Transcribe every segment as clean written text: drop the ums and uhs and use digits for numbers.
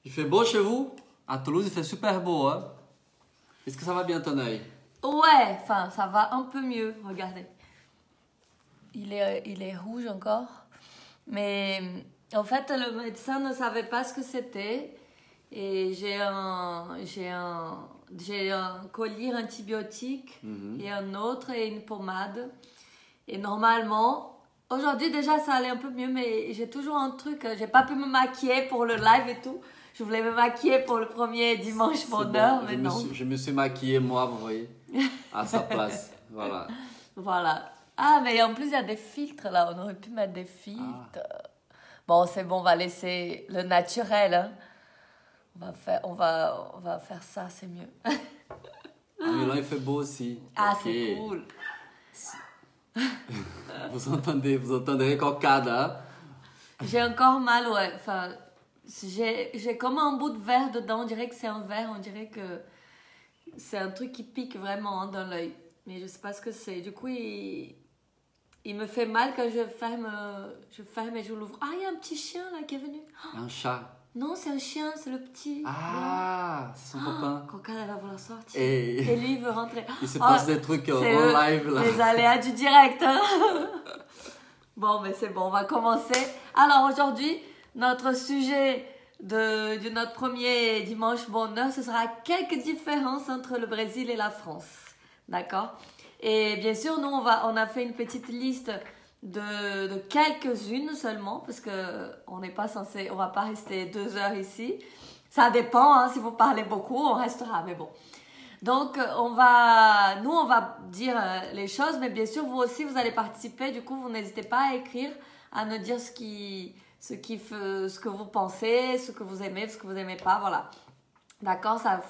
Il fait beau chez vous? À Toulouse, il fait super beau, hein? Est-ce que ça va bien ton œil? Ouais, enfin, ça va un peu mieux, regardez. Il est rouge encore. Mais en fait, le médecin ne savait pas ce que c'était. Et j'ai un collier antibiotique et un autre et une pommade. Et normalement, aujourd'hui déjà ça allait un peu mieux, mais j'ai toujours un truc, j'ai pas pu me maquiller pour le live et tout. Je voulais me maquiller pour le premier dimanche bonheur, bon, mais non. Je me suis maquillé moi, vous voyez, à sa place. Voilà. Voilà. Ah, mais en plus il y a des filtres là, on aurait pu mettre des filtres. Bon, c'est bon, on va laisser le naturel, hein. On va faire ça, c'est mieux. À Milan, il fait beau aussi. Ah, Ok. c'est cool. Vous entendrez cocada, hein? J'ai encore mal, ouais. Enfin, j'ai comme un bout de verre dedans. On dirait que c'est un verre. On dirait que c'est un truc qui pique vraiment, hein, dans l'œil. Mais je sais pas ce que c'est. Du coup, il me fait mal quand je ferme et je l'ouvre. Ah, il y a un petit chien là qui est venu. Un chat. Non, c'est un chien, c'est le petit. Ah, c'est son copain. Coca, elle va vouloir sortir. Et lui, il veut rentrer. il se passe des trucs en live là. Les aléas du direct, hein. Bon, mais c'est bon, on va commencer. Alors aujourd'hui, notre sujet de notre premier dimanche bonheur, ce sera quelques différences entre le Brésil et la France. D'accord? Et bien sûr, nous, on a fait une petite liste de quelques-unes seulement, parce que on va pas rester 2 heures ici. Ça dépend, hein, si vous parlez beaucoup, on restera, mais bon. Donc, on va dire les choses, mais bien sûr, vous aussi, vous allez participer. Du coup, vous n'hésitez pas à écrire, à nous dire ce que vous pensez, ce que vous aimez, ce que vous aimez pas, voilà. D'accord, ça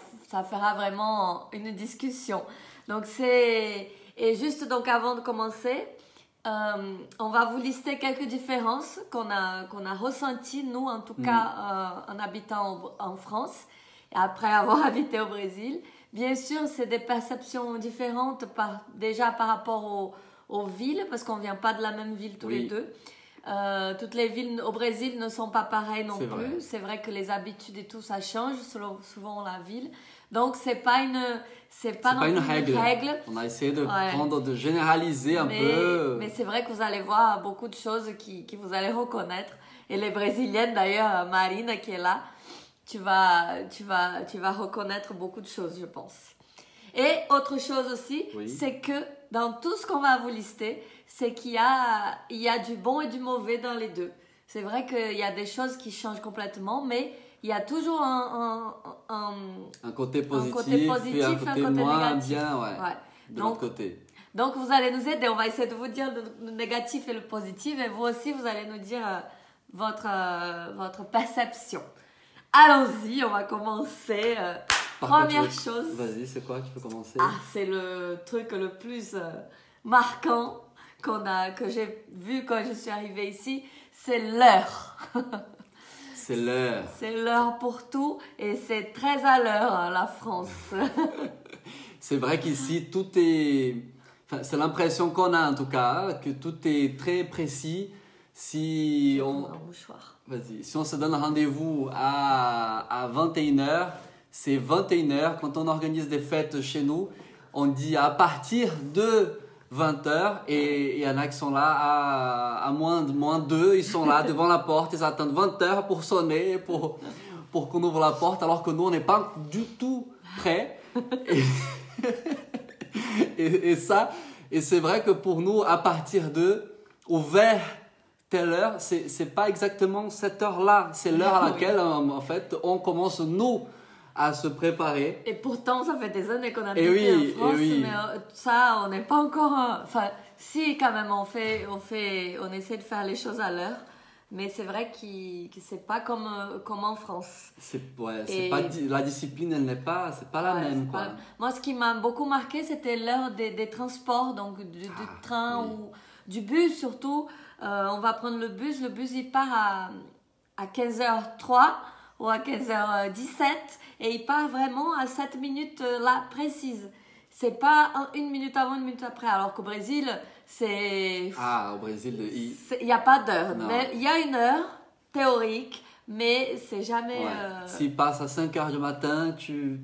fera vraiment une discussion. Donc, et juste donc avant de commencer, on va vous lister quelques différences qu'on a ressenties, nous, en tout cas, en habitant en France et après avoir habité au Brésil. Bien sûr, c'est des perceptions différentes déjà par rapport aux villes, parce qu'on ne vient pas de la même ville tous les deux. Toutes les villes au Brésil ne sont pas pareilles non plus. C'est vrai que les habitudes et tout, ça change selon souvent la ville. Donc, c'est pas une règle. On a essayé de généraliser un peu. Mais c'est vrai que vous allez voir beaucoup de choses qui vous allez reconnaître. Et les Brésiliennes, d'ailleurs, Marina qui est là, tu vas reconnaître beaucoup de choses, je pense. Et autre chose aussi, c'est que dans tout ce qu'on va vous lister, c'est qu'il y a du bon et du mauvais dans les deux. C'est vrai qu'il y a des choses qui changent complètement, mais il y a toujours un côté positif et un côté moins négatif. Bien, de l'autre côté. Donc, vous allez nous aider. On va essayer de vous dire le négatif et le positif. Et vous aussi, vous allez nous dire votre perception. Allons-y, on va commencer. Première chose. Vas-y, c'est quoi? Tu peux commencer. Ah, c'est le truc le plus marquant que j'ai vu quand je suis arrivée ici. C'est l'heure. C'est l'heure. C'est l'heure pour tout et c'est très à l'heure, hein, la France. C'est vrai qu'ici, tout est... Enfin, c'est l'impression qu'on a en tout cas, que tout est très précis. Si on se donne rendez-vous à 21h, c'est 21h. Quand on organise des fêtes chez nous, on dit à partir de 20h et il y en a qui sont là à moins 2, ils sont là devant la porte, ils attendent 20h pour sonner, pour qu'on ouvre la porte, alors que nous, on n'est pas du tout prêts. Et c'est vrai que pour nous, à partir vers telle heure, c'est pas exactement cette heure-là, c'est l'heure à laquelle en fait on commence nous à se préparer. Et pourtant, ça fait des années qu'on a habité en France, mais ça, on n'est pas encore... Enfin, si, quand même, on essaie de faire les choses à l'heure, mais c'est vrai que c'est pas comme en France. La discipline, elle n'est pas, c'est pas la même, quoi. Moi, ce qui m'a beaucoup marqué, c'était l'heure des transports, donc du train ou du bus surtout. On va prendre le bus il part à 15h03 ou à 15h17 et il part vraiment à 7 minutes là précises. C'est pas 1 minute avant, 1 minute après. Alors qu'au Brésil, c'est... Ah, au Brésil, il n'y a pas d'heure. Mais il y a une heure théorique, mais c'est jamais... S'il passe à 5 heures du matin,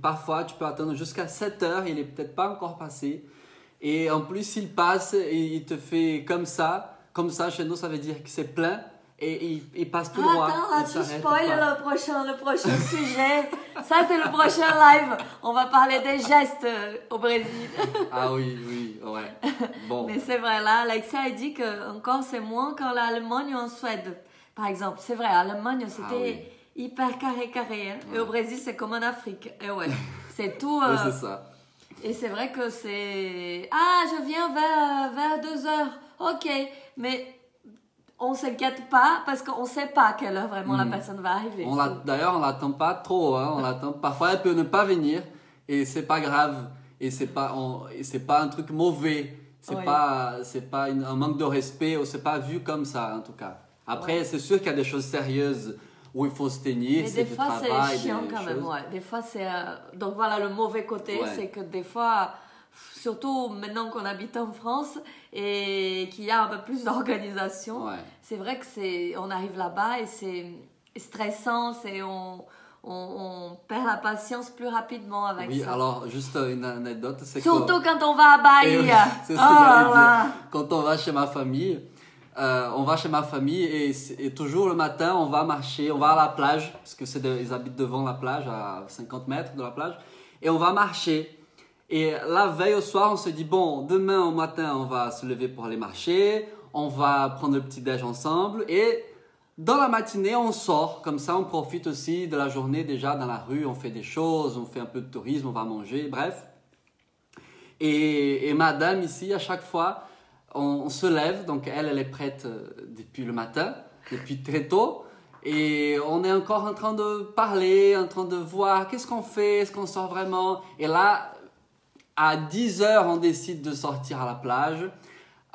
parfois tu peux attendre jusqu'à 7 heures, il n'est peut-être pas encore passé. Et en plus, s'il passe, il te fait comme ça. Comme ça, chez nous, ça veut dire que c'est plein. Et il passe tout droit. Attends, là, tu spoil le prochain sujet. Ça, c'est le prochain live. On va parler des gestes au Brésil. Ah oui, ouais. Bon. Mais c'est vrai, là, Alexia a dit qu'encore c'est moins qu'en Allemagne ou en Suède. Par exemple, c'est vrai, en Allemagne, c'était hyper carré. Hein. Ouais. Et au Brésil, c'est comme en Afrique. Et ouais, c'est tout. Oui, c'est ça. Et c'est vrai que c'est... Ah, je viens vers 2 heures. Ok, mais... On ne s'inquiète pas parce qu'on ne sait pas à quelle heure vraiment la personne va arriver. D'ailleurs, on ne l'attend pas trop. Hein, on l'attend. Parfois, elle peut ne pas venir et c'est pas grave. Et c'est pas un truc mauvais. C'est pas un manque de respect ou c'est pas vu comme ça en tout cas. Après, c'est sûr qu'il y a des choses sérieuses où il faut se tenir. Mais des fois, c'est chiant quand même. Ouais. Des fois, c'est... Donc voilà, le mauvais côté, c'est que des fois... Surtout maintenant qu'on habite en France et qu'il y a un peu plus d'organisation, c'est vrai que on arrive là-bas et c'est stressant, on perd la patience plus rapidement avec ça. Oui, alors juste une anecdote, c'est surtout quand on va à Bahia. C'est ce que j'allais dire. Quand on va chez ma famille, et toujours le matin, on va marcher, on va à la plage, parce que ils habitent devant la plage, à 50 mètres de la plage, et on va marcher. Et la veille au soir, on se dit, bon, demain au matin, on va se lever pour aller marcher, on va prendre le petit-déj ensemble et dans la matinée, on sort. Comme ça, on profite aussi de la journée déjà dans la rue, on fait des choses, on fait un peu de tourisme, on va manger, bref. Et madame ici, à chaque fois, on se lève, donc elle est prête depuis le matin, depuis très tôt. Et on est encore en train de parler, en train de voir qu'est-ce qu'on fait, est-ce qu'on sort vraiment. Et là... À 10 heures, on décide de sortir à la plage.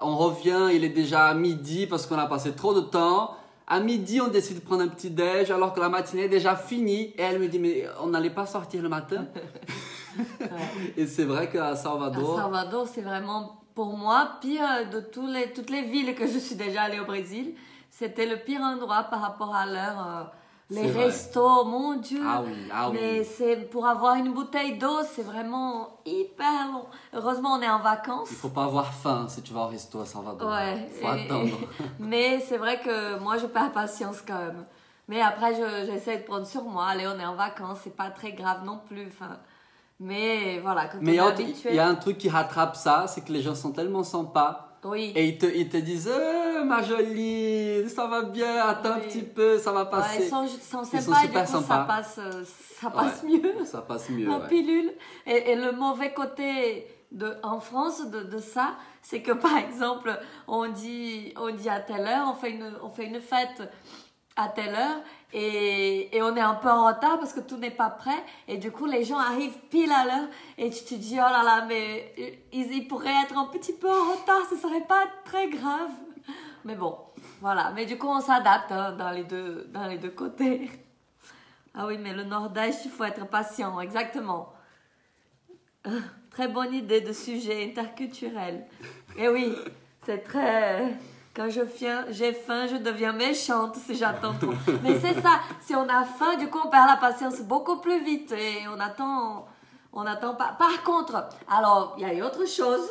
On revient, il est déjà à midi parce qu'on a passé trop de temps. À midi, on décide de prendre un petit déj alors que la matinée est déjà finie. Et elle me dit, mais on n'allait pas sortir le matin. Et c'est vrai qu'à Salvador... À Salvador, c'est vraiment, pour moi, pire de toutes les villes que je suis déjà allée au Brésil. C'était le pire endroit par rapport à l'heure... Les restos, mon Dieu. Ah oui. Mais c'est pour avoir une bouteille d'eau, c'est vraiment hyper long. Heureusement, on est en vacances. Il faut pas avoir faim si tu vas au resto à Salvador. Ouais. Il faut attendre. Mais c'est vrai que moi, je perds patience quand même. Mais après, j'essaie de prendre sur moi. Allez, on est en vacances, c'est pas très grave non plus. Enfin, mais voilà, quand on est habitué... il y a un truc qui rattrape ça, c'est que les gens sont tellement sympas. Oui. Et ils te disent ma jolie, ça va bien, attends un petit peu, ça va passer. Ils sont sympas, super sympas. Ça passe mieux. Ça passe mieux. En pilule. Et le mauvais côté en France de ça, c'est que par exemple, on dit à telle heure, on fait une fête à telle heure et on est un peu en retard parce que tout n'est pas prêt et du coup les gens arrivent pile à l'heure et tu te dis oh là là mais ils pourraient être un petit peu en retard, ce serait pas très grave, mais bon voilà, mais du coup on s'adapte hein, dans les deux côtés. Ah oui, mais le Nord-Est, il faut être patient, exactement. Très bonne idée de sujet interculturel. Et oui, c'est très... Quand j'ai faim, je deviens méchante si j'attends trop. Mais c'est ça, si on a faim, du coup, on perd la patience beaucoup plus vite et on attend pas. Par contre, alors, il y a autre chose,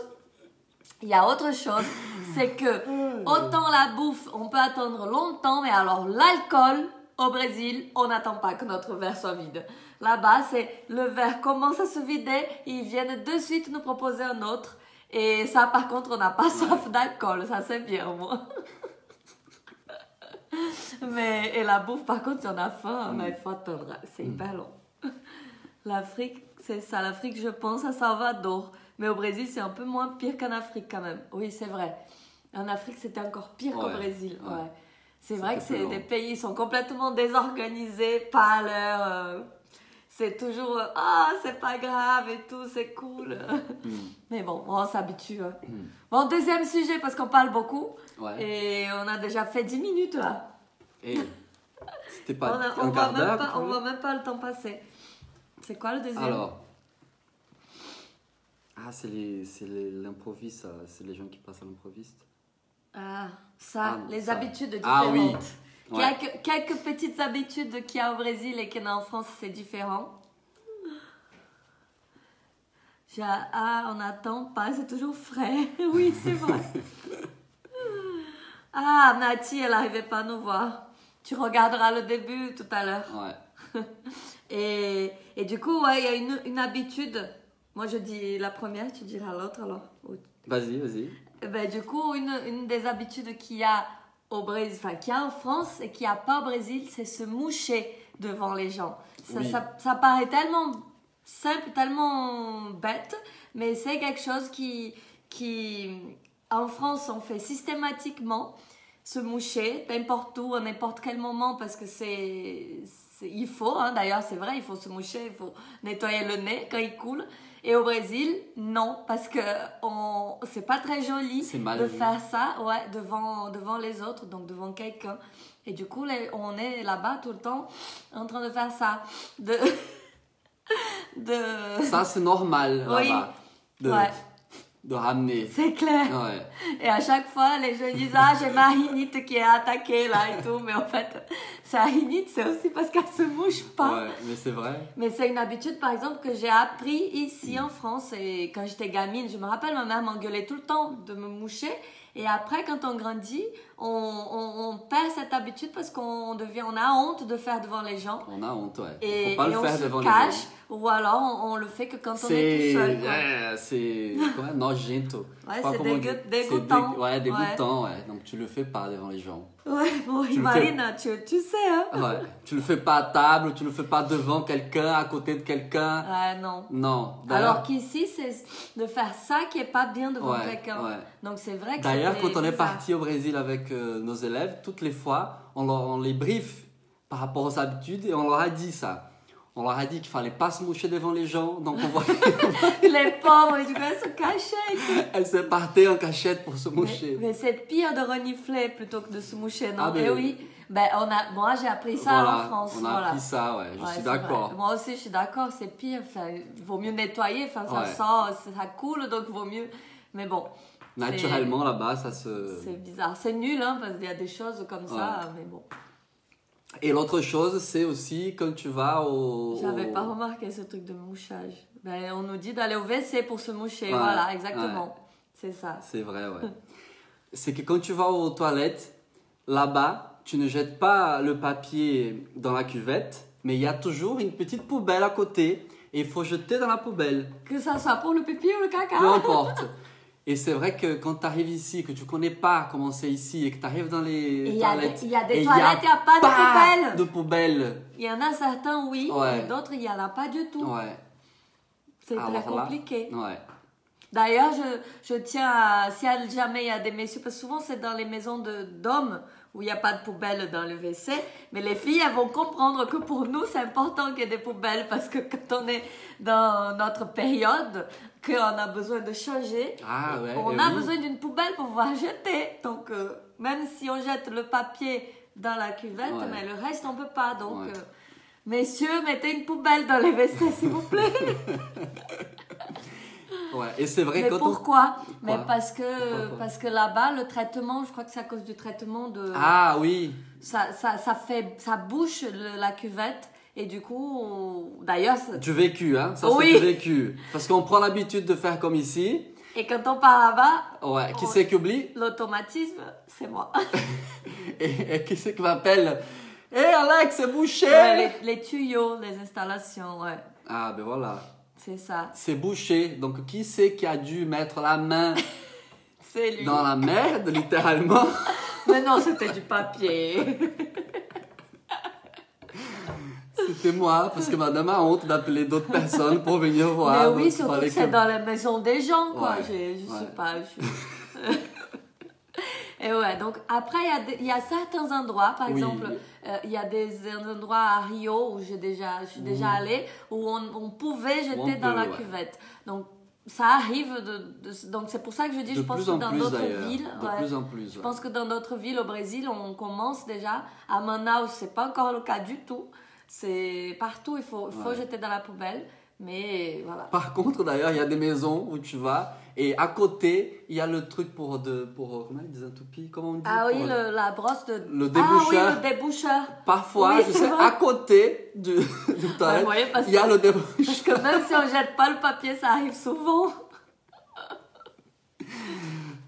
c'est que autant la bouffe, on peut attendre longtemps, mais alors l'alcool, au Brésil, on n'attend pas que notre verre soit vide. Là-bas, c'est le verre commence à se vider, ils viennent de suite nous proposer un autre. Et ça, par contre, on n'a pas soif d'alcool. Ça, c'est bien, moi. Et la bouffe, par contre, si on a faim, il faut attendre. C'est hyper long. L'Afrique, c'est ça. L'Afrique, je pense à Salvador. Mais au Brésil, c'est un peu moins pire qu'en Afrique, quand même. Oui, c'est vrai. En Afrique, c'était encore pire qu'au Brésil. Ouais. C'est vrai que des pays qui sont complètement désorganisés, pas à l'heure... C'est toujours c'est pas grave et tout, c'est cool. Mais bon, on s'habitue. Hein. Bon, deuxième sujet, parce qu'on parle beaucoup. Ouais. Et on a déjà fait 10 minutes là. Et c'était pas un quart d'heure. On voit même pas le temps passer. C'est quoi le deuxième? Alors, c'est l'improviste, c'est les gens qui passent à l'improviste. Les habitudes différentes. Ouais. Quelques petites habitudes qu'il y a au Brésil et qu'il y en a en France, c'est différent. On n'attend pas, c'est toujours frais. Oui, c'est vrai. Ah, Nati, elle n'arrivait pas à nous voir. Tu regarderas le début tout à l'heure. Ouais. Et du coup, ouais, il y a une habitude. Moi, je dis la première, tu diras l'autre alors. Vas-y. Ben, du coup, une des habitudes qu'il y a au Brésil, enfin, qu'il y a en France et qu'il n'y a pas au Brésil, c'est se moucher devant les gens. Ça paraît tellement simple, tellement bête, mais c'est quelque chose qui, en France, on fait systématiquement se moucher, n'importe où, à n'importe quel moment, parce que il faut, hein, d'ailleurs, c'est vrai, il faut se moucher, il faut nettoyer le nez quand il coule. Et au Brésil, non, parce que c'est pas très joli de faire ça, ouais, devant les autres, donc devant quelqu'un. Et du coup, on est là-bas tout le temps en train de faire ça. Ça, c'est normal là-bas. De ramener. C'est clair. Ouais. Et à chaque fois, les gens disent « Ah, j'ai ma rhinite qui est attaquée là et tout. » Mais en fait, sa rhinite, c'est aussi parce qu'elle se mouche pas. Ouais, mais c'est vrai. Mais c'est une habitude, par exemple, que j'ai appris ici en France. Et quand j'étais gamine, je me rappelle, ma mère m'engueulait tout le temps de me moucher. Et après, quand on grandit, on perd cette habitude parce qu'on a honte de faire devant les gens. On a honte, ouais. Et, faut pas le faire devant les gens. On se cache, ou alors on le fait que quand on est tout seul. C'est nojento. Ouais, c'est dégoûtant. Dégoûtant, ouais. Donc tu le fais pas devant les gens. Ouais, bon, Marina, tu sais, hein. Ouais. Tu le fais pas à table, tu le fais pas devant quelqu'un, à côté de quelqu'un. Non. Non. Alors qu'ici, c'est de faire ça qui est pas bien devant quelqu'un. Ouais. Donc c'est vrai que d'ailleurs, quand on est parti au Brésil avec nos élèves, toutes les fois, on les briefe par rapport aux habitudes et on leur a dit ça. On leur a dit qu'il fallait pas se moucher devant les gens, donc on voit les pauvres, du coup, elles se cachaient. Elles se partaient en cachette pour se moucher. Mais c'est pire de renifler plutôt que de se moucher, non? Ah, mais... Et oui, moi j'ai appris ça en France. On a appris ça, ouais, je suis d'accord. Vrai. Moi aussi, je suis d'accord, c'est pire. Enfin, il vaut mieux nettoyer, enfin, ça sort, ça coule, donc il vaut mieux. Mais bon. Naturellement, là-bas, ça se... C'est bizarre. C'est nul, hein, parce qu'il y a des choses comme ça, mais bon. Et l'autre chose, c'est aussi quand tu vas J'avais pas remarqué ce truc de mouchage. Ben, on nous dit d'aller au WC pour se moucher. Voilà, exactement. Ouais. C'est ça. C'est vrai, ouais. C'est que quand tu vas aux toilettes, là-bas, tu ne jettes pas le papier dans la cuvette, mais il y a toujours une petite poubelle à côté et il faut jeter dans la poubelle. Que ça soit pour le pipi ou le caca. Peu importe. Et c'est vrai que quand tu arrives ici, que tu connais pas comment c'est ici et que tu arrives dans les toilettes... Il y a des toilettes, il n'y a pas de poubelle. Il y en a certains, oui, et d'autres, il n'y en a pas du tout. Ouais. C'est très compliqué. Ouais. D'ailleurs, je tiens à... Si jamais il y a des messieurs, parce que souvent c'est dans les maisons d'hommes où il n'y a pas de poubelle dans le WC, mais les filles, elles vont comprendre que pour nous, c'est important qu'il y ait des poubelles parce que quand on est dans notre période, qu'on a besoin de changer, on a besoin d'une poubelle pour pouvoir jeter. Donc, même si on jette le papier dans la cuvette, mais le reste, on ne peut pas. Donc, messieurs, mettez une poubelle dans les WC, s'il vous plaît. Ouais, et c'est vrai. Mais pourquoi? Mais parce que là-bas, le traitement, je crois que c'est à cause du traitement de... Ah oui. Ça bouche la cuvette et du coup, d'ailleurs... Du vécu, hein? Ça, c'est du vécu. Parce qu'on prend l'habitude de faire comme ici. Et quand on part là-bas... Ouais, qui c'est qui oublie? L'automatisme, c'est moi. et qui c'est qui m'appelle? Hé Alex, c'est bouché! Les tuyaux, les installations, ouais. Ah, ben voilà. C'est ça. C'est bouché. Donc, qui c'est qui a dû mettre la main c'est lui. Dans la merde, littéralement? Mais non, c'était du papier. C'était moi, parce que madame a honte d'appeler d'autres personnes pour venir voir. Mais oui, surtout que c'est dans la maison des gens, quoi. Ouais. Je sais pas. Et ouais, donc après, il y a certains endroits, par exemple, il y a des endroits à Rio où je suis déjà allée, où on pouvait jeter dans la cuvette. Donc, ça arrive, donc c'est pour ça que je dis, je pense que dans d'autres villes, je pense que dans d'autres villes au Brésil, on commence déjà. À Manaus, c'est pas encore le cas du tout. C'est partout, il faut jeter dans la poubelle. Mais voilà. Par contre, d'ailleurs, il y a des maisons où tu vas et à côté, il y a le truc pour comment ils disent un toupie, comment on dit? Ah oui, la brosse de... Le déboucheur. Ah oui, le déboucheur. Parfois, oui, tu sais, à côté du toilette, il y a le déboucheur. Parce que même si on jette pas le papier, ça arrive souvent.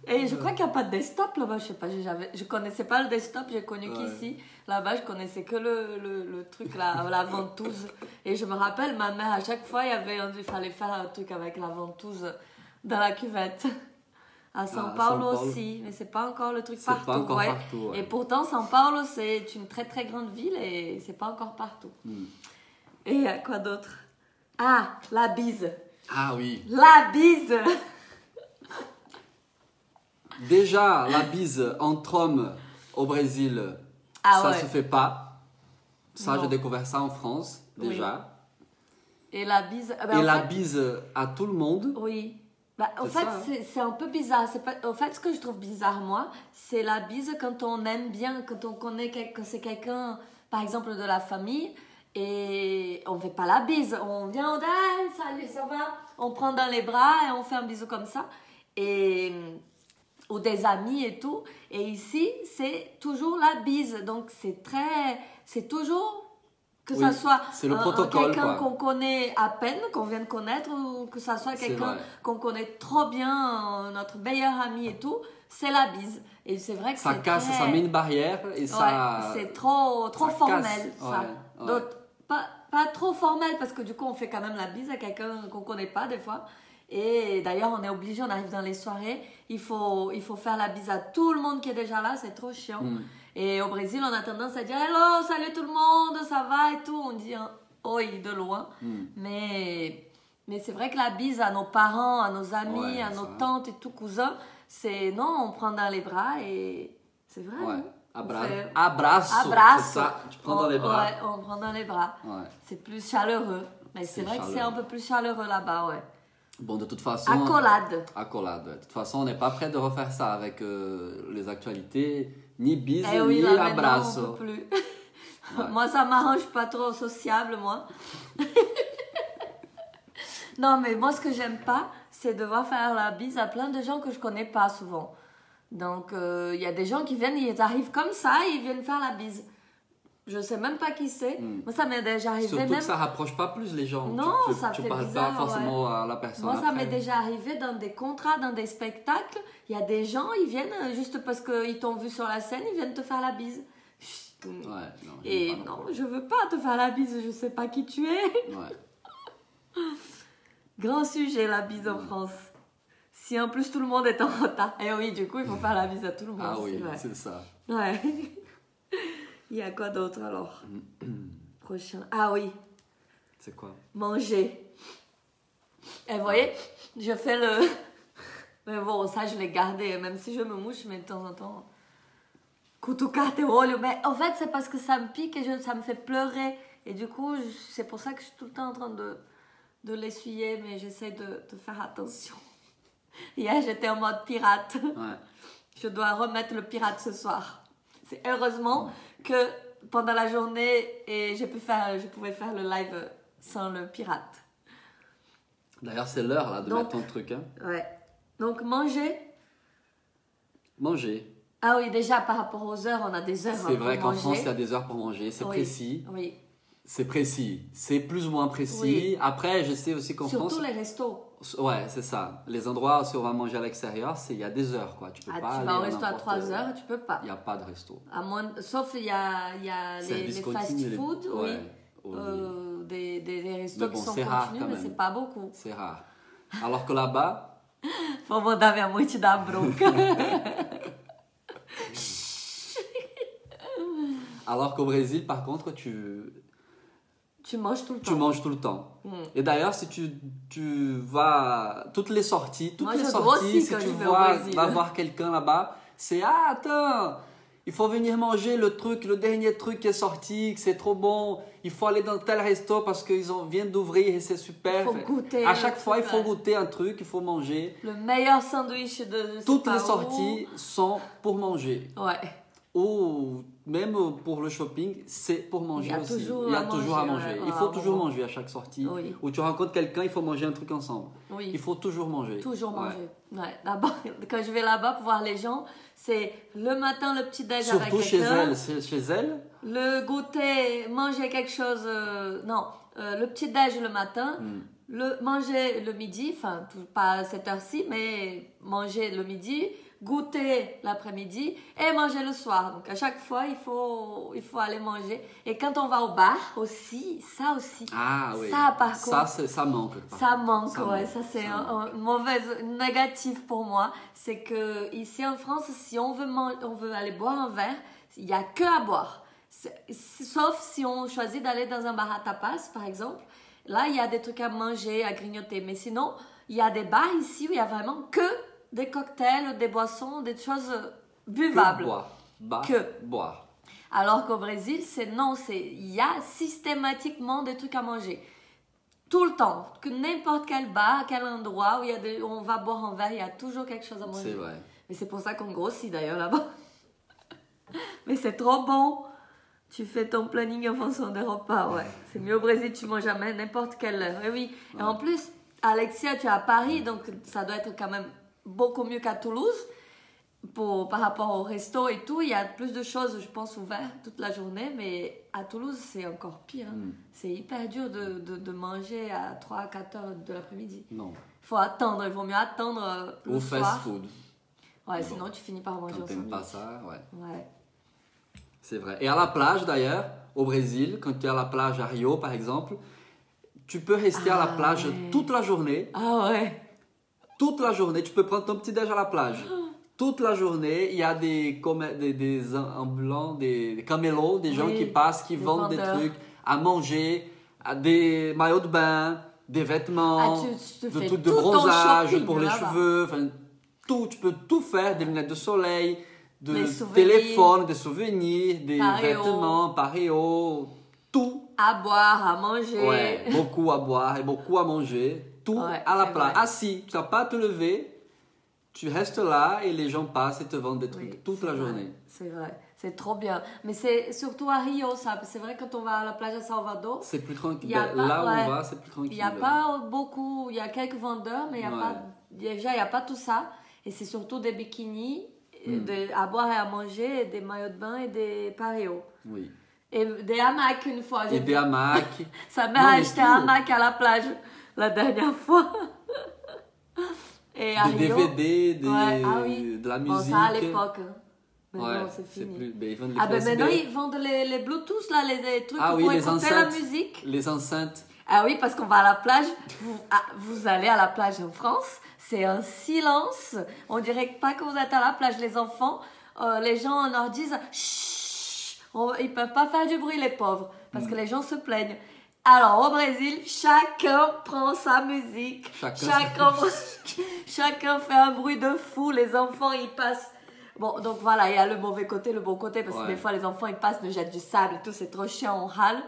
Et je crois qu'il n'y a pas de desktop là-bas, je sais pas, je connaissais pas le desktop, j'ai connu qu'ici. Là-bas, je connaissais que le truc, la ventouse. Et je me rappelle, ma mère, à chaque fois, il fallait faire un truc avec la ventouse dans la cuvette. À São Paulo aussi, mais c'est pas encore le truc partout. C'est pas encore partout, ouais. Et pourtant, São Paulo, c'est une très très grande ville et c'est pas encore partout. Et quoi d'autre? Ah, la bise. Ah oui. La bise. Déjà, la bise entre hommes au Brésil, ça se fait pas. Ça, j'ai découvert ça en France, déjà. Oui. Et la bise... bise à tout le monde. Oui. En fait, c'est un peu bizarre. En fait, ce que je trouve bizarre, moi, c'est la bise quand on aime bien, quand on connaît que c'est quelqu'un, par exemple, de la famille, et on fait pas la bise. On vient, on dit « salut, ça va ?» On prend dans les bras et on fait un bisou comme ça. Ou des amis et tout. Et ici, c'est toujours la bise. Donc, c'est toujours... Que ça soit quelqu'un qu'on connaît à peine, qu'on vient de connaître, ou que ça soit quelqu'un qu'on connaît trop bien, notre meilleur ami et tout, c'est la bise. Et c'est vrai que ça casse, ça met une barrière et ça... c'est trop formel, ça. Ouais. Donc, pas trop formel, parce que du coup, on fait quand même la bise à quelqu'un qu'on connaît pas des fois. Et d'ailleurs, on est obligé, on arrive dans les soirées, il faut faire la bise à tout le monde qui est déjà là, c'est trop chiant. Et au Brésil, on a tendance à dire « Hello, salut tout le monde, ça va ?» et tout. On dit « Oi » de loin. Mais c'est vrai que la bise à nos parents, à nos amis, à nos tantes et tout, cousins, c'est non, on prend dans les bras et c'est vrai. Ouais. Non Abraço. C'est ça, tu prends dans les bras. Ouais, on prend dans les bras. Ouais. C'est plus chaleureux. Mais c'est vrai que c'est un peu plus chaleureux là-bas, ouais. Bon, de toute façon... Accolade. Accolade. De toute façon, on n'est pas prêt de refaire ça avec les actualités. Ni bise, ni là, abraço. On peut plus. Ouais. Moi, ça m'arrange pas trop sociable, moi. Non, mais moi, ce que j'aime pas, c'est devoir faire la bise à plein de gens que je connais pas souvent. Donc, il y a des gens qui viennent, ils arrivent comme ça, ils viennent faire la bise. Je sais même pas qui c'est. Moi, ça m'est déjà arrivé. Surtout que ça rapproche pas plus les gens. Non, ça fait parles bizarre, pas forcément à la personne. Moi, ça m'est déjà arrivé dans des contrats, dans des spectacles. Il y a des gens, ils viennent juste parce qu'ils t'ont vu sur la scène, ils viennent te faire la bise. Et non, je veux pas te faire la bise, je sais pas qui tu es. Grand sujet, la bise en France. Si en plus tout le monde est en retard. Et oui, du coup, il faut faire la bise à tout le monde. Ah oui, c'est ça. Ouais. Il y a quoi d'autre alors? Prochain. Ah oui. C'est quoi? Manger. Et vous voyez, je fais le... Mais bon, ça je l'ai gardé, même si je me mouche, mais de temps en temps... Cutucarte olho. Mais en fait, c'est parce que ça me pique et ça me fait pleurer. Et du coup, c'est pour ça que je suis tout le temps en train de l'essuyer, mais j'essaie de faire attention. Hier, j'étais en mode pirate. Ouais. Je dois remettre le pirate ce soir. C'est heureusement que pendant la journée, et je pouvais faire le live sans le pirate. D'ailleurs, c'est l'heure là de mettre ton truc. Hein. Ouais. Donc, manger. Manger. Ah oui, déjà par rapport aux heures, on a des heures pour manger. C'est vrai qu'en France, il y a des heures pour manger. C'est précis. Oui. C'est précis. C'est plus ou moins précis. Oui. Après, je sais aussi qu'en France... Surtout les restos. Ouais, c'est ça. Les endroits où on va manger à l'extérieur, il y a des heures, quoi. Tu peux pas tu vas au resto à 3 heures, tu peux pas. Il n'y a pas de resto. Sauf il y a les fast-food, des restos qui sont continus, mais c'est pas beaucoup. C'est rare. Alors que là-bas... Vou mandar minha mãe te dar bronca. Alors qu'au Brésil, par contre, tu manges tout le temps. Tu manges tout le temps. Et d'ailleurs, si tu vas... Toutes les sorties, si tu vas voir quelqu'un là-bas, c'est « Ah, attends, il faut venir manger le dernier truc qui est sorti, que c'est trop bon. Il faut aller dans tel resto parce qu'ils viennent d'ouvrir et c'est super. » Il faut goûter. À chaque fois, il faut goûter un truc, il faut manger. Le meilleur sandwich de Toutes les sorties sont pour manger. Ouais. ou même pour le shopping, c'est pour manger aussi. Il y a toujours à manger. Il faut toujours manger à chaque sortie. Oui. Ou tu rencontres quelqu'un, il faut manger un truc ensemble. Oui. Il faut toujours manger. Toujours manger. Ouais. D'abord, quand je vais là-bas pour voir les gens, c'est le matin le petit déj avec quelqu'un. Surtout chez elle. Le goûter, manger quelque chose. Le petit déj le matin. Manger le midi, enfin pas à cette heure-ci, mais manger le midi, goûter l'après-midi et manger le soir. Donc à chaque fois, il faut aller manger. Et quand on va au bar aussi, ça aussi. Ah oui. Ça par contre. Ça manque. Ça manque, ouais. Ça c'est une négative pour moi. C'est que ici en France, si on veut aller boire un verre, il n'y a que à boire. Sauf si on choisit d'aller dans un bar à tapas, par exemple. Là, il y a des trucs à manger, à grignoter. Mais sinon, il y a des bars ici où il y a vraiment que des cocktails, des boissons, des choses buvables. Boire. Alors qu'au Brésil, il y a systématiquement des trucs à manger. Tout le temps. Que n'importe quel bar, quel endroit où on va boire un verre, il y a toujours quelque chose à manger. C'est vrai. Mais c'est pour ça qu'on grossit d'ailleurs là-bas. Mais c'est trop bon. Tu fais ton planning en fonction des repas, ouais. C'est mieux au Brésil, tu manges jamais n'importe quelle heure. Et oui. Ouais. Et en plus, Alexia, tu es à Paris, donc ça doit être quand même beaucoup mieux qu'à Toulouse. Par rapport au resto et tout, il y a plus de choses, je pense, ouvertes toute la journée. Mais à Toulouse, c'est encore pire. Hein. C'est hyper dur de manger à 3-4 heures de l'après-midi. Non. Il faut attendre, il vaut mieux attendre le soir. Au fast-food. Ouais, sinon tu finis par manger quand au t'aimes sandwich. Pas ça, Ouais. C'est vrai. Et à la plage d'ailleurs, au Brésil, quand tu es à la plage à Rio par exemple, tu peux rester à la plage toute la journée. Ah ouais. Toute la journée, tu peux prendre ton petit déj à la plage. Toute la journée, il y a des ambulants, des camélos, des gens qui passent, qui vendent des trucs à manger, des maillots de bain, des vêtements, des trucs de bronzage pour les cheveux, enfin tout, tu peux tout faire, des lunettes de soleil, des téléphones, des souvenirs, des vêtements, paréos, tout. À boire, à manger. Ouais, beaucoup à boire et beaucoup à manger, tout à la plage. Assis, tu n'as pas à te lever. Tu restes là et les gens passent et te vendent des trucs toute la journée. C'est vrai, c'est trop bien. Mais c'est surtout à Rio, ça. C'est vrai, quand on va à la plage à Salvador, c'est plus tranquille. Là où on va, c'est plus tranquille. Il n'y a pas beaucoup, il y a quelques vendeurs, mais il n'y a pas tout ça. Et c'est surtout des bikinis, à boire et à manger, des maillots de bain et des paréos. Oui. Et des hamacs une fois. Et des hamacs. Sa mère a acheté un hamac à la plage la dernière fois. Et des DVD, de la musique. Bon, ça à l'époque. Maintenant, c'est fini. Maintenant, ils vendent les Bluetooth, là, les trucs pour écouter la musique. Les enceintes. Ah oui, parce qu'on va à la plage. Vous allez à la plage en France, c'est un silence. On dirait pas que vous êtes à la plage, les enfants. Les gens leur disent chut, ils peuvent pas faire du bruit, les pauvres, parce que les gens se plaignent. Alors, au Brésil, chacun prend sa musique. Chacun fait un bruit de fou. Les enfants, ils passent. Bon, donc voilà, il y a le mauvais côté, le bon côté. Parce que des fois, les enfants, ils passent, nous jettent du sable et tout. C'est trop chiant, on râle.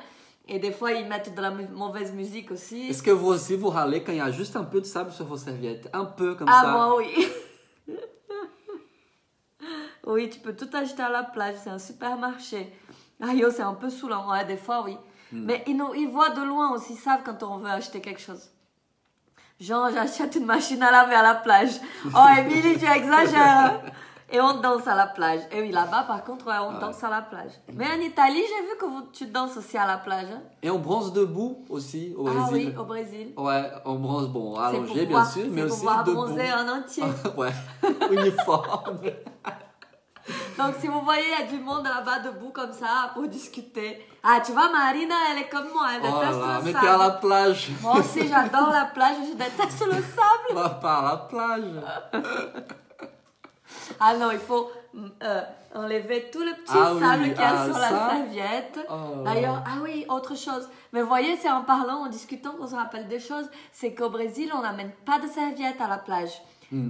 Et des fois, ils mettent de la mauvaise musique aussi. Est-ce que vous aussi, vous râlez quand il y a juste un peu de sable sur vos serviettes? Un peu comme ça? Ah, moi, oui. Oui, tu peux tout acheter à la plage. C'est un supermarché. Ah, yo, c'est un peu saoulant. Ouais, des fois, oui. Mais ils voient de loin aussi, ils savent quand on veut acheter quelque chose. Genre, j'achète une machine à laver à la plage. Oh, Émilie, tu exagères. Et on danse à la plage. Et oui, là-bas, par contre, on danse à la plage. Mais en Italie, j'ai vu que tu danses aussi à la plage. Hein. Et on bronze debout aussi, au Brésil. Ah oui, au Brésil. Ouais, on bronze, allongé, bien sûr, mais aussi debout. C'est pour bronzer en entier. Ouais, uniforme. Donc, si vous voyez, il y a du monde là-bas debout comme ça pour discuter. Ah, tu vois, Marina, elle est comme moi, elle déteste le sable. Mais t'es à la plage. Moi aussi, j'adore la plage, je déteste le sable. Va pas à la plage. Ah non, il faut enlever tout le petit sable qu'il y a sur la serviette. D'ailleurs, autre chose. Mais vous voyez, c'est en parlant, en discutant qu'on se rappelle des choses. C'est qu'au Brésil, on n'amène pas de serviette à la plage.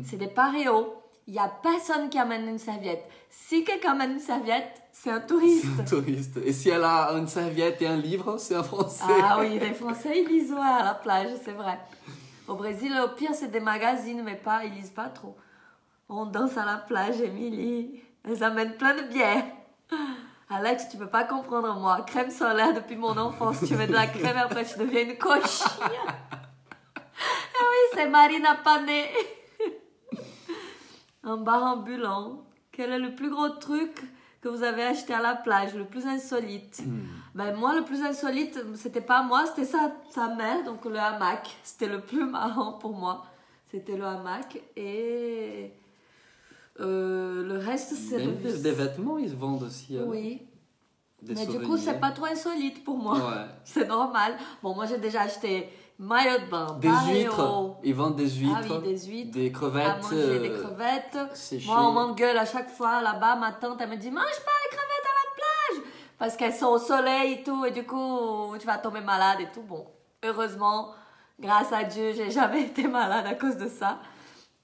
C'est des paréos. Il n'y a personne qui amène une serviette. Si quelqu'un amène une serviette, c'est un touriste. C'est un touriste. Et si elle a une serviette et un livre, c'est un Français. Ah oui, les Français, ils lisent à la plage, c'est vrai. Au Brésil, au pire, c'est des magazines, mais ils lisent pas trop. On danse à la plage, Émilie. Elles amènent plein de bière. Alex, tu peux pas comprendre moi. Crème solaire depuis mon enfance. Tu mets de la crème et après tu deviens une cochille. Ah oui, c'est Marina Pané. Un bar ambulant. Quel est le plus gros truc que vous avez acheté à la plage, le plus insolite? Ben moi, le plus insolite, c'était pas moi, c'était sa mère, donc le hamac. C'était le plus marrant pour moi. C'était le hamac et le reste, c'est des vêtements, ils se vendent aussi. Oui. Des mais souvenirs. du coup, c'est pas trop insolite pour moi. Ouais. C'est normal. Bon, moi, j'ai déjà acheté maillot de bain, des huîtres. Ils vendent des huîtres. Ah oui, des huîtres. Des crevettes. À manger des crevettes. Séchées. Moi, on m'engueule à chaque fois là-bas. Ma tante, elle me dit, mange pas les crevettes à la plage. Parce qu'elles sont au soleil et tout. Et du coup, tu vas tomber malade et tout. Bon, heureusement, grâce à Dieu, j'ai jamais été malade à cause de ça.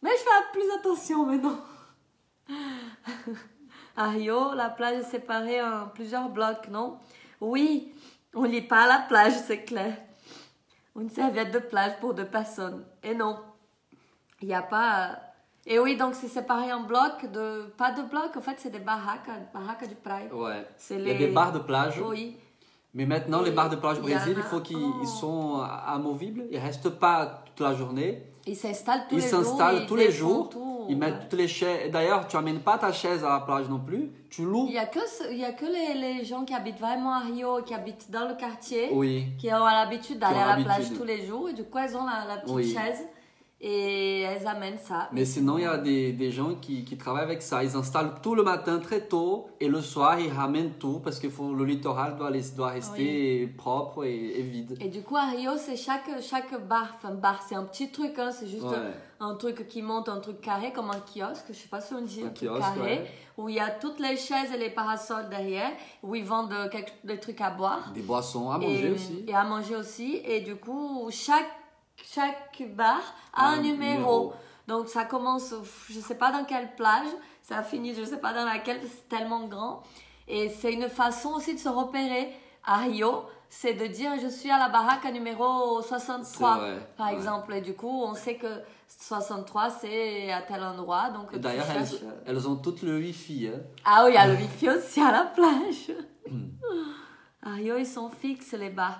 Mais je fais plus attention maintenant. À Rio, la plage est séparée en plusieurs blocs, non? Oui, on lit pas à la plage, c'est clair. Une serviette de plage pour 2 personnes. Et non, il n'y a pas... Et oui, donc c'est séparé en blocs, pas de blocs, en fait c'est des barracas de praia. Ouais, il y a des bars de plage. Oui. Mais maintenant, les bars de plage au Brésil, il faut Oh. qu'ils sont amovibles. Ils ne restent pas toute la journée. Ils s'installent tous Ils les jours. s'installent tous les jours. Tout, Ils mettent toutes les chaises. D'ailleurs, tu n'amènes pas ta chaise à la plage non plus. Tu loues. Il y a que les gens qui habitent vraiment à Rio, qui habitent dans le quartier, Oui. qui ont l'habitude d'aller Qui ont à la plage l'habitude. tous les jours. Et du coup, elles ont la petite Oui. chaise et elles amènent ça. Mais sinon, il y a des gens qui travaillent avec ça. Ils installent tout le matin très tôt et le soir, ils ramènent tout parce que le littoral doit rester propre et vide. Et du coup, à Rio, c'est chaque bar. Enfin, bar, c'est un petit truc, hein, c'est juste Ouais. un truc qui monte, un truc carré, comme un kiosque. Je sais pas si on dit un truc kiosque, carré. ouais. Où il y a toutes les chaises et les parasols derrière. Où ils vendent des trucs à boire. Des boissons à manger aussi. Et à manger aussi. Et du coup, chaque bar a un numéro. Donc ça commence, je sais pas dans quelle plage, ça finit, je sais pas dans laquelle, parce que c'est tellement grand. Et c'est une façon aussi de se repérer à Rio, c'est de dire je suis à la baraque numéro 63, par exemple. Et du coup, on sait que 63 c'est à tel endroit. Donc Et d'ailleurs, elles ont toutes le Wi-Fi. Hein. Ah oui, il y a le Wi-Fi aussi à la plage. À Rio, ils sont fixes les bars.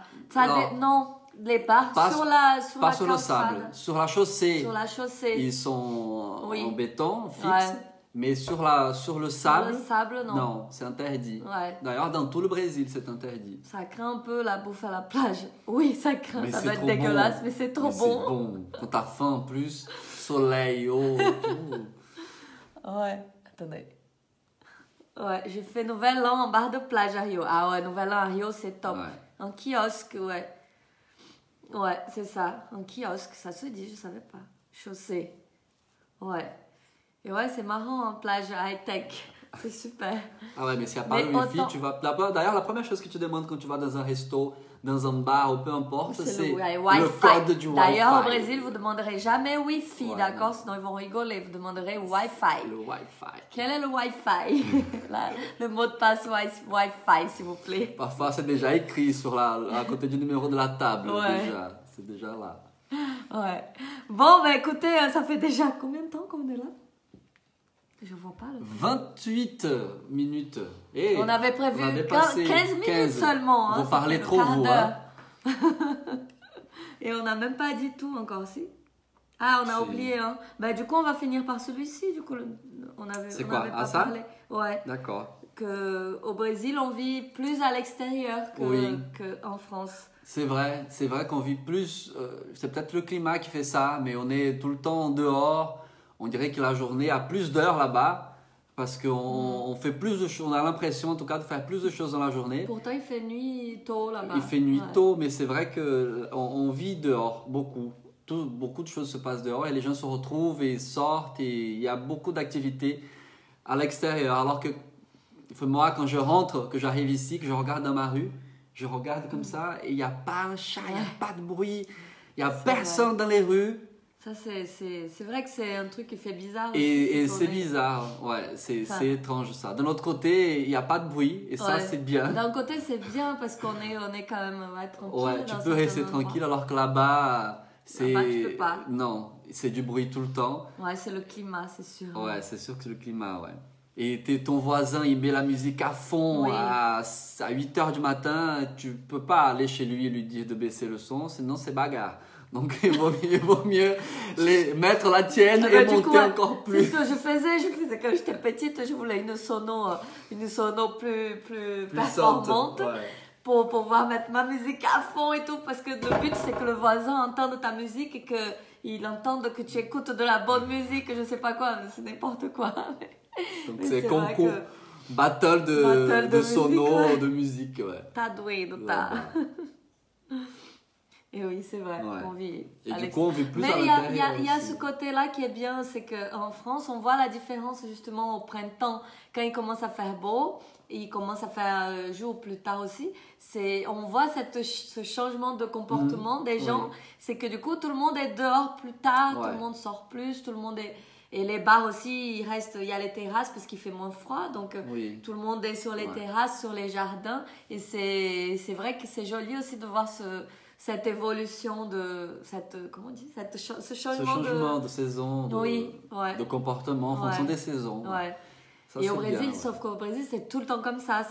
Non. Les bars sur le sable, sur la chaussée. Sur la chaussée. Ils sont en béton fixe, ouais. Mais sur le sable. Sur le sable, non. Non, c'est interdit. Ouais. D'ailleurs, dans tout le Brésil, c'est interdit. Ça craint un peu la bouffe à la plage. Oui, ça craint. Mais ça doit être dégueulasse, mais c'est trop bon. C'est bon. Quand t'as faim en plus, soleil, eau, tout. Ouais. Attendez. Ouais, j'ai fait Nouvel An en bar de plage à Rio. Ah ouais, Nouvel An à Rio, c'est top. Ouais. Un kiosque, ouais. Ouais, c'est ça. Un kiosque, ça se dit, je savais pas. Chaussée. Ouais. Et ouais, c'est marrant en plage high-tech. C'est super. Ah ouais, mais s'il n'y a pas le Wi-Fi, tu vas... D'ailleurs, la première chose que tu demandes quand tu vas dans un resto, dans un bar ou peu importe, c'est le code du Wi-Fi. D'ailleurs, au Brésil, vous ne demanderez jamais Wi-Fi, d'accord? Sinon, ils vont rigoler. Vous demanderez Wi-Fi. Le Wi-Fi. Quel est le Wi-Fi? Le mot de passe Wi-Fi, s'il vous plaît. Parfois, c'est déjà écrit à côté du numéro de la table. Ouais. Déjà. C'est déjà là. Ouais. Bon, bah écoutez, ça fait déjà combien de temps qu'on est là? Je vois pas le 28 minutes. Et on avait prévu 15 minutes 15. seulement. Vous parlez trop, vous. Hein. Et on n'a même pas dit tout encore, si. Ah, on a oublié. Hein. Bah, du coup, on va finir par celui-ci. Du coup, c'est quoi? pas parlé. Ouais. D'accord. Au Brésil, on vit plus à l'extérieur qu'en France. C'est vrai qu'on vit plus. C'est peut-être le climat qui fait ça, mais on est tout le temps dehors. On dirait que la journée a plus d'heures là-bas parce qu'on fait plus de choses. On a l'impression en tout cas de faire plus de choses dans la journée. Pourtant, il fait nuit tôt là-bas. Il fait nuit tôt, mais c'est vrai qu'on vit dehors beaucoup. Beaucoup de choses se passent dehors et les gens se retrouvent et sortent et il y a beaucoup d'activités à l'extérieur. Alors que moi, quand je rentre, que j'arrive ici, que je regarde dans ma rue, je regarde comme ça et il n'y a pas un chat, il n'y a pas de bruit, il n'y a personne dans les rues. Ça, c'est vrai que c'est un truc qui fait bizarre. Et c'est bizarre, ouais, c'est étrange ça. De l'autre côté, il n'y a pas de bruit et ça, c'est bien. D'un côté, c'est bien parce qu'on est quand même tranquille. Ouais, tu peux rester tranquille alors que là-bas, c'est... Là-bas, tu peux pas. Non, c'est du bruit tout le temps. Ouais, c'est le climat, c'est sûr. Ouais, c'est sûr que c'est le climat, ouais. et ton voisin il met la musique à fond Oui. à 8 h du matin, tu peux pas aller chez lui et lui dire de baisser le son, sinon c'est bagarre. Donc il vaut mieux mettre la tienne et monter encore plus. C'est ce que je faisais quand j'étais petite, je voulais une sono plus performante. Ouais. Pour pouvoir mettre ma musique à fond et tout, parce que le but c'est que le voisin entende ta musique et qu'il entende que tu écoutes de la bonne musique, je sais pas quoi, c'est n'importe quoi. Donc c'est concours, battle de sono, musique, ouais. de musique, ouais. T'as doué, Et oui, c'est vrai, ouais. on vit. Et du coup, on vit plus à l'intérieur. Mais il y a ce côté-là qui est bien, c'est qu'en France, on voit la différence justement au printemps, quand il commence à faire beau, et il commence à faire jour plus tard aussi. On voit ce changement de comportement des gens. Oui. C'est que du coup, tout le monde est dehors plus tard, ouais. Tout le monde sort plus, tout le monde est... Et les bars aussi, il y a les terrasses parce qu'il fait moins froid. Donc, oui. Tout le monde est sur les terrasses, sur les jardins. Et c'est vrai que c'est joli aussi de voir cette évolution ce changement de saison, de comportement en fonction des saisons. Ouais. Ça, et au Brésil, sauf qu'au Brésil, c'est tout le temps comme ça.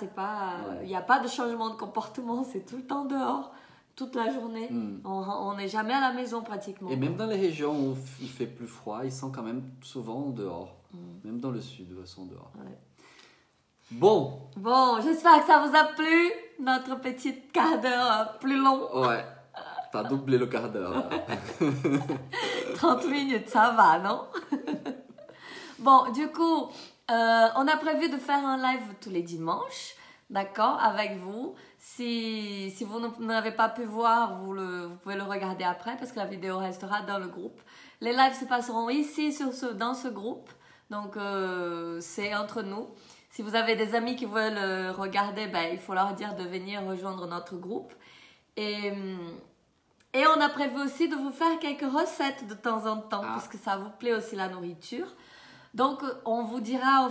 Il n'y a pas de changement de comportement, c'est tout le temps dehors, toute la journée. On n'est jamais à la maison pratiquement. Et même dans les régions où il fait plus froid, ils sont quand même souvent dehors. Même dans le sud, ils sont dehors. Ouais. Bon, j'espère que ça vous a plu, notre petit quart d'heure plus long. Ouais. T'as doublé le quart d'heure. 30 minutes, ça va, non? Bon, du coup, on a prévu de faire un live tous les dimanches, d'accord, avec vous. Si vous n'avez pas pu voir, vous pouvez le regarder après parce que la vidéo restera dans le groupe. Les lives se passeront ici, dans ce groupe. Donc, c'est entre nous. Si vous avez des amis qui veulent regarder, il faut leur dire de venir rejoindre notre groupe. Et on a prévu aussi de vous faire quelques recettes de temps en temps, parce que ça vous plaît aussi la nourriture. Donc, on vous dira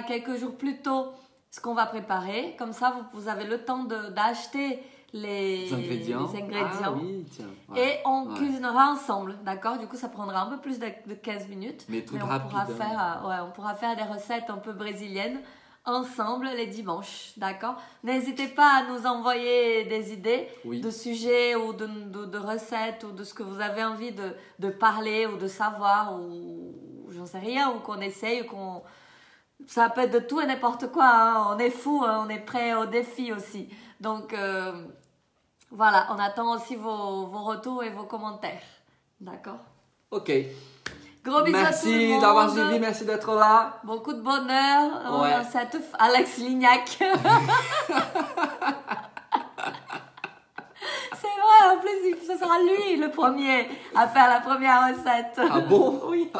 quelques jours plus tôt ce qu'on va préparer. Comme ça, vous avez le temps d'acheter les ingrédients. Ah, oui, tiens. Et on cuisinera ensemble, d'accord? Du coup, ça prendra un peu plus de 15 minutes. Mais on pourra faire des recettes un peu brésiliennes ensemble les dimanches, d'accord? N'hésitez pas à nous envoyer des idées de sujets ou de recettes ou de ce que vous avez envie de parler ou de savoir ou j'en sais rien, ou qu'on essaye, ça peut être de tout et n'importe quoi, hein. On est fous, hein. On est prêt au défi aussi. Donc voilà, on attend aussi vos retours et vos commentaires, d'accord? Ok. Gros bisous à tout le monde. Merci d'avoir suivi, merci d'être là. Beaucoup de bonheur. Alex Lignac. C'est vrai, en plus, ce sera lui le premier à faire la première recette. Ah bon? Oui.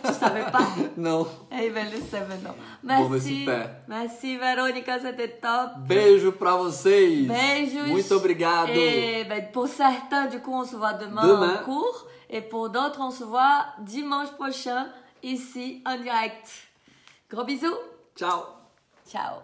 Tu savais pas? Non. Eh ben, le sais maintenant. Merci. Merci, Verônica, c'était top. Beijo pra vocês. Beijos. Muito obrigado. Et pour certains, du coup, on se voit demain en cours. Et pour d'autres, on se voit dimanche prochain, ici, en direct. Gros bisous. Ciao. Ciao.